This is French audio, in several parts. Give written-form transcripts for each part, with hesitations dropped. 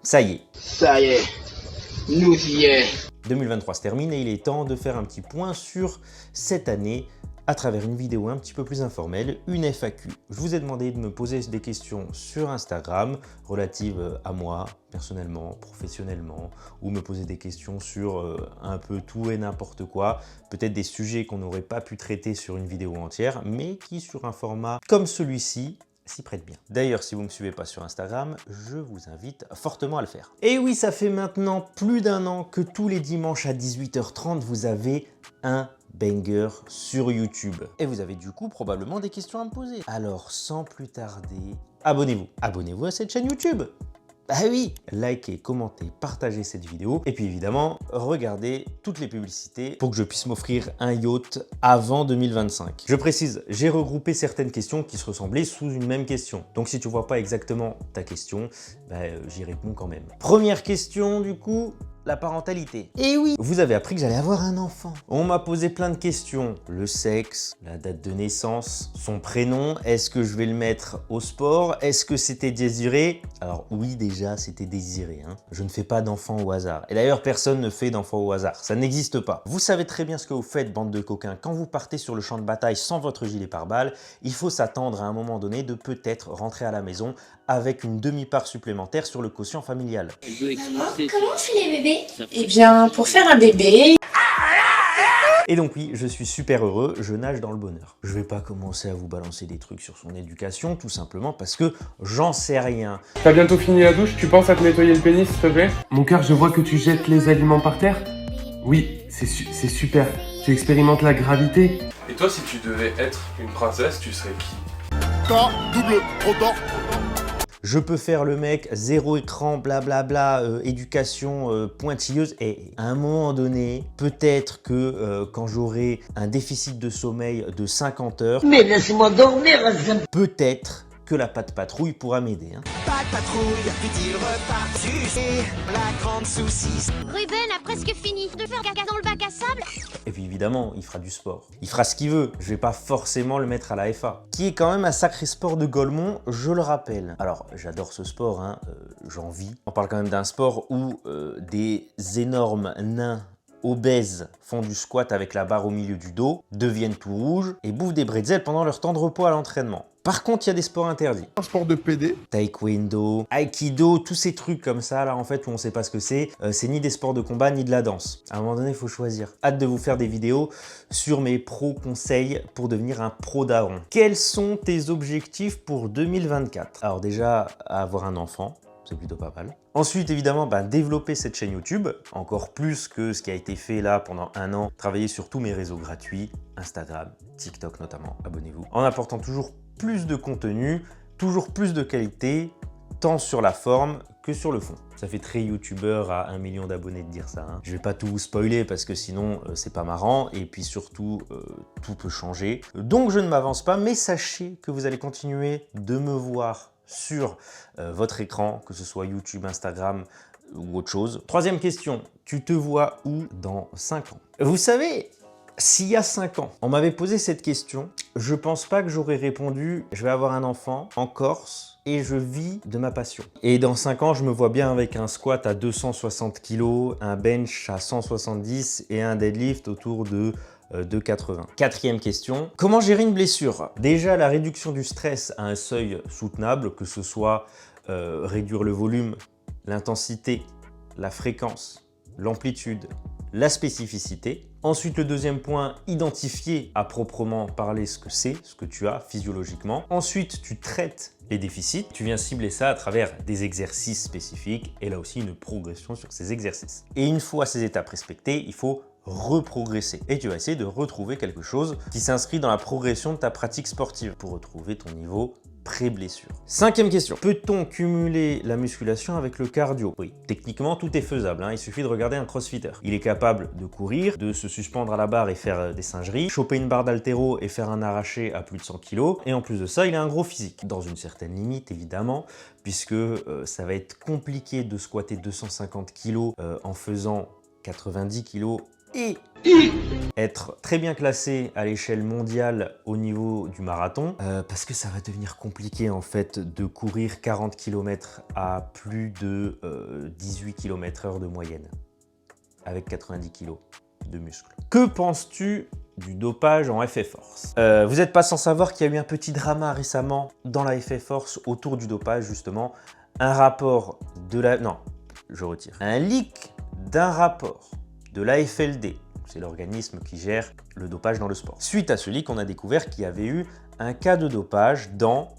Ça y est. Ça y est, nous y est. 2023 se termine et il est temps de faire un petit point sur cette année à travers une vidéo un petit peu plus informelle, une FAQ. Je vous ai demandé de me poser des questions sur Instagram relatives à moi, personnellement, professionnellement, ou me poser des questions sur un peu tout et n'importe quoi, peut-être des sujets qu'on n'aurait pas pu traiter sur une vidéo entière, mais qui sur un format comme celui-ci, s'y prête bien. D'ailleurs, si vous ne me suivez pas sur Instagram, je vous invite fortement à le faire. Et oui, ça fait maintenant plus d'un an que tous les dimanches à 18h30, vous avez un banger sur YouTube. Et vous avez du coup probablement des questions à me poser. Alors, sans plus tarder, abonnez-vous. Abonnez-vous à cette chaîne YouTube. Ah oui, likez, commentez, partagez cette vidéo et puis évidemment, regardez toutes les publicités pour que je puisse m'offrir un yacht avant 2025. Je précise, j'ai regroupé certaines questions qui se ressemblaient sous une même question. Donc si tu vois pas exactement ta question, j'y réponds quand même. Première question du coup, la parentalité. Et oui, vous avez appris que j'allais avoir un enfant. On m'a posé plein de questions. Le sexe, la date de naissance, son prénom, est-ce que je vais le mettre au sport? Est-ce que c'était désiré? Alors oui, déjà, c'était désiré. Je ne fais pas d'enfant au hasard. Et d'ailleurs, personne ne fait d'enfant au hasard. Ça n'existe pas. Vous savez très bien ce que vous faites, bande de coquins. Quand vous partez sur le champ de bataille sans votre gilet pare-balles, il faut s'attendre à un moment donné de peut-être rentrer à la maison avec une demi-part supplémentaire sur le quotient familial. Maman, comment on fait les bébés? Eh bien, pour faire un bébé... Et donc oui, je suis super heureux, je nage dans le bonheur. Je vais pas commencer à vous balancer des trucs sur son éducation, tout simplement parce que j'en sais rien. T'as bientôt fini la douche, tu penses à te nettoyer le pénis, s'il te plaît? Mon cœur, je vois que tu jettes les aliments par terre. Oui, c'est super. Tu expérimentes la gravité. Et toi, si tu devais être une princesse, tu serais qui? Je peux faire le mec, zéro écran, blablabla, éducation pointilleuse. Et à un moment donné, peut-être que quand j'aurai un déficit de sommeil de 50 heures, Mais laisse-moi dormir, peut-être que la patte patrouille pourra m'aider. Pas de patrouille, vit-il reparti, c'est la grande souci. Ruben a presque fini de faire caca dans le bac à sable. Et puis évidemment, il fera du sport. Il fera ce qu'il veut. Je vais pas forcément le mettre à la FA. Qui est quand même un sacré sport de Golemont, je le rappelle. Alors, j'adore ce sport, j'en vis. On parle quand même d'un sport où des énormes nains obèses font du squat avec la barre au milieu du dos, deviennent tout rouges et bouffent des bretzels pendant leur temps de repos à l'entraînement. Par contre, il y a des sports interdits. Un sport de PD. Taekwondo, Aikido, tous ces trucs comme ça, là, en fait, où on sait pas ce que c'est ni des sports de combat, ni de la danse. À un moment donné, il faut choisir. Hâte de vous faire des vidéos sur mes pro conseils pour devenir un pro daron. Quels sont tes objectifs pour 2024? Alors déjà, avoir un enfant. C'est plutôt pas mal. Ensuite, évidemment, développer cette chaîne YouTube, encore plus que ce qui a été fait là pendant un an, travailler sur tous mes réseaux gratuits, Instagram, TikTok notamment, abonnez-vous, en apportant toujours plus de contenu, toujours plus de qualité, tant sur la forme que sur le fond. Ça fait très youtubeur à 1 million d'abonnés de dire ça. Je vais pas tout vous spoiler parce que sinon c'est pas marrant et puis surtout tout peut changer. Donc je ne m'avance pas, mais sachez que vous allez continuer de me voir sur votre écran, que ce soit YouTube, Instagram ou autre chose. Troisième question, tu te vois où dans 5 ans? Vous savez, s'il y a 5 ans, on m'avait posé cette question, je pense pas que j'aurais répondu « je vais avoir un enfant en Corse et je vis de ma passion ». Et dans 5 ans, je me vois bien avec un squat à 260 kg, un bench à 170 et un deadlift autour de 2,80. Quatrième question, comment gérer une blessure? Déjà, la réduction du stress à un seuil soutenable, que ce soit réduire le volume, l'intensité, la fréquence, l'amplitude, la spécificité. Ensuite, le deuxième point, identifier à proprement parler ce que c'est, ce que tu as physiologiquement. Ensuite, tu traites les déficits. Tu viens cibler ça à travers des exercices spécifiques et là aussi une progression sur ces exercices. Et une fois ces étapes respectées, il faut reprogresser. Et tu vas essayer de retrouver quelque chose qui s'inscrit dans la progression de ta pratique sportive pour retrouver ton niveau pré-blessure. Cinquième question. Peut-on cumuler la musculation avec le cardio? Oui, techniquement, tout est faisable. Il suffit de regarder un crossfitter. Il est capable de courir, de se suspendre à la barre et faire des singeries, choper une barre d'haltéro et faire un arraché à plus de 100 kg. Et en plus de ça, il a un gros physique. Dans une certaine limite, évidemment, puisque ça va être compliqué de squatter 250 kg en faisant 90 kg et être très bien classé à l'échelle mondiale au niveau du marathon, parce que ça va devenir compliqué en fait de courir 40 km à plus de 18 km/h de moyenne, avec 90 kg de muscles. Que penses-tu du dopage en FF Force? Vous n'êtes pas sans savoir qu'il y a eu un petit drama récemment dans la FF Force autour du dopage, justement. Un rapport de la... Non, je retire. Un leak d'un rapport de l'AFLD, c'est l'organisme qui gère le dopage dans le sport. Suite à ce leak, on a découvert qu'il y avait eu un cas de dopage dans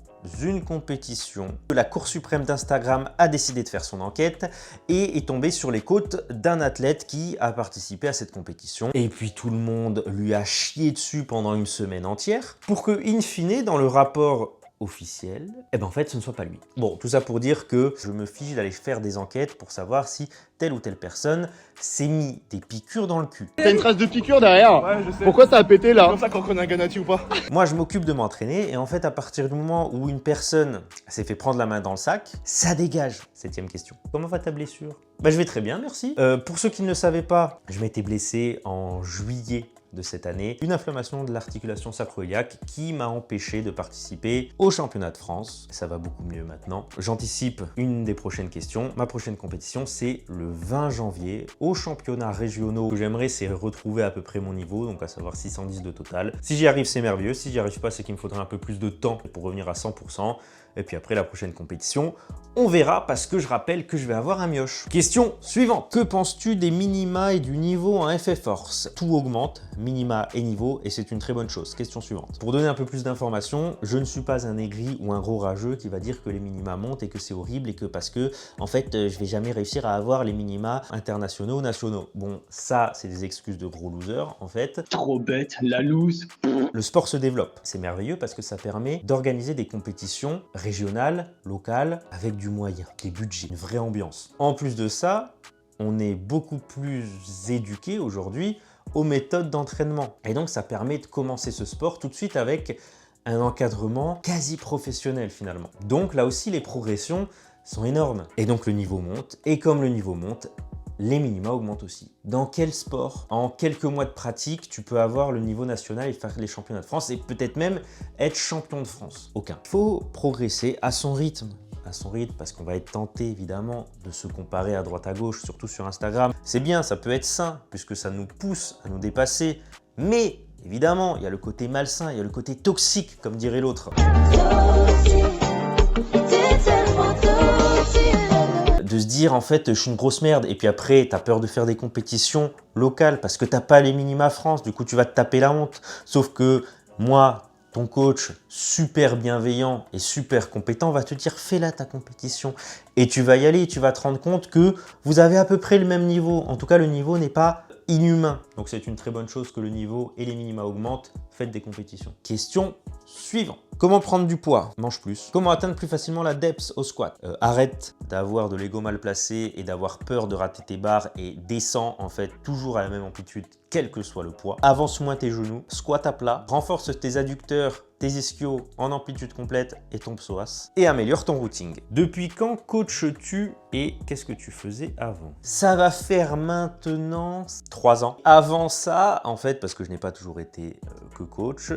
une compétition. La Cour suprême d'Instagram a décidé de faire son enquête et est tombée sur les côtes d'un athlète qui a participé à cette compétition. Et puis tout le monde lui a chié dessus pendant une semaine entière pour que, in fine, dans le rapport officiel, eh ben en fait ce ne soit pas lui. Bon, tout ça pour dire que je me fiche d'aller faire des enquêtes pour savoir si telle ou telle personne s'est mis des piqûres dans le cul. T'as une trace de piqûre derrière. Ouais, je sais. Pourquoi ça a pété là? C'est comme ça qu'on connaît un Ganati ou pas? Moi je m'occupe de m'entraîner et en fait à partir du moment où une personne s'est fait prendre la main dans le sac, ça dégage. 7e question. Comment va ta blessure? Bah je vais très bien, merci. Pour ceux qui ne le savaient pas, je m'étais blessé en juillet de cette année, une inflammation de l'articulation sacro-iliaque qui m'a empêché de participer au championnat de France. Ça va beaucoup mieux maintenant. J'anticipe une des prochaines questions. Ma prochaine compétition, c'est le 20 janvier aux championnats régionaux. Ce que j'aimerais, c'est retrouver à peu près mon niveau, donc à savoir 610 de total. Si j'y arrive, c'est merveilleux. Si j'y arrive pas, c'est qu'il me faudrait un peu plus de temps pour revenir à 100%. Et puis après la prochaine compétition, on verra parce que je rappelle que je vais avoir un mioche. Question suivante. Que penses-tu des minima et du niveau en FF Force? Tout augmente, minima et niveau, et c'est une très bonne chose. Question suivante. Pour donner un peu plus d'informations, je ne suis pas un aigri ou un gros rageux qui va dire que les minima montent et que c'est horrible et que parce que, en fait, je vais jamais réussir à avoir les minima internationaux ou nationaux. Bon, ça, c'est des excuses de gros losers, en fait. Trop bête, la loose. Le sport se développe. C'est merveilleux parce que ça permet d'organiser des compétitions régionales, locales, avec du moyen, des budgets, une vraie ambiance. En plus de ça, on est beaucoup plus éduqué aujourd'hui aux méthodes d'entraînement. Et donc, ça permet de commencer ce sport tout de suite avec un encadrement quasi professionnel finalement. Donc là aussi, les progressions sont énormes. Et donc, le niveau monte. Et comme le niveau monte, les minima augmentent aussi. Dans quel sport, en quelques mois de pratique, tu peux avoir le niveau national et faire les championnats de France et peut-être même être champion de France? Aucun. Il faut progresser à son rythme. À son rythme, parce qu'on va être tenté évidemment de se comparer à droite à gauche, surtout sur Instagram. C'est bien, ça peut être sain, puisque ça nous pousse à nous dépasser. Mais évidemment, il y a le côté malsain, il y a le côté toxique, comme dirait l'autre. De se dire en fait je suis une grosse merde et puis après t'as peur de faire des compétitions locales parce que t'as pas les minima France, du coup tu vas te taper la honte. Sauf que moi, ton coach super bienveillant et super compétent va te dire fais-la ta compétition et tu vas y aller et tu vas te rendre compte que vous avez à peu près le même niveau. En tout cas le niveau n'est pas inhumain. Donc c'est une très bonne chose que le niveau et les minima augmentent. Faites des compétitions. Question suivante. Comment prendre du poids? Mange plus. Comment atteindre plus facilement la depth au squat? Arrête d'avoir de l'ego mal placé et d'avoir peur de rater tes barres et descends en fait toujours à la même amplitude quel que soit le poids. Avance moins tes genoux, squat à plat, renforce tes adducteurs, tes ischios en amplitude complète et ton psoas et améliore ton routing. Depuis quand coaches-tu et qu'est-ce que tu faisais avant? Ça va faire maintenant 3 ans. Avant ça, en fait, parce que je n'ai pas toujours été que coach,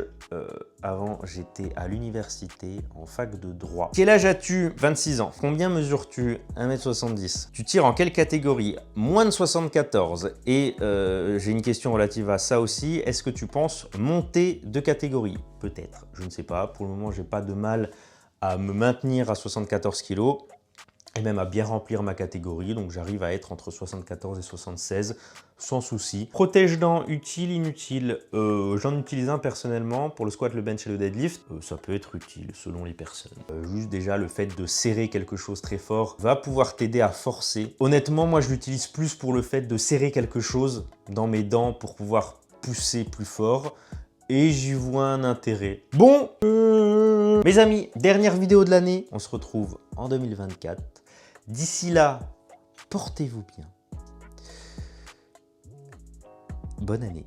avant j'étais à l'université en fac de droit. Quel âge as-tu? 26 ans. Combien mesures-tu? 1m70. Tu tires en quelle catégorie? Moins de 74. Et j'ai une question relative à ça aussi. Est-ce que tu penses monter de catégorie? Peut-être, je ne sais pas. Pour le moment, j'ai pas de mal à me maintenir à 74 kg et même à bien remplir ma catégorie. Donc, j'arrive à être entre 74 et 76 sans souci. Protège-dents, utile, inutile. J'en utilise un personnellement pour le squat, le bench et le deadlift. Ça peut être utile selon les personnes. Juste déjà, le fait de serrer quelque chose très fort va pouvoir t'aider à forcer. Honnêtement, moi, je l'utilise plus pour le fait de serrer quelque chose dans mes dents pour pouvoir pousser plus fort. Et j'y vois un intérêt. Bon, mes amis, dernière vidéo de l'année. On se retrouve en 2024. D'ici là, portez-vous bien. Bonne année.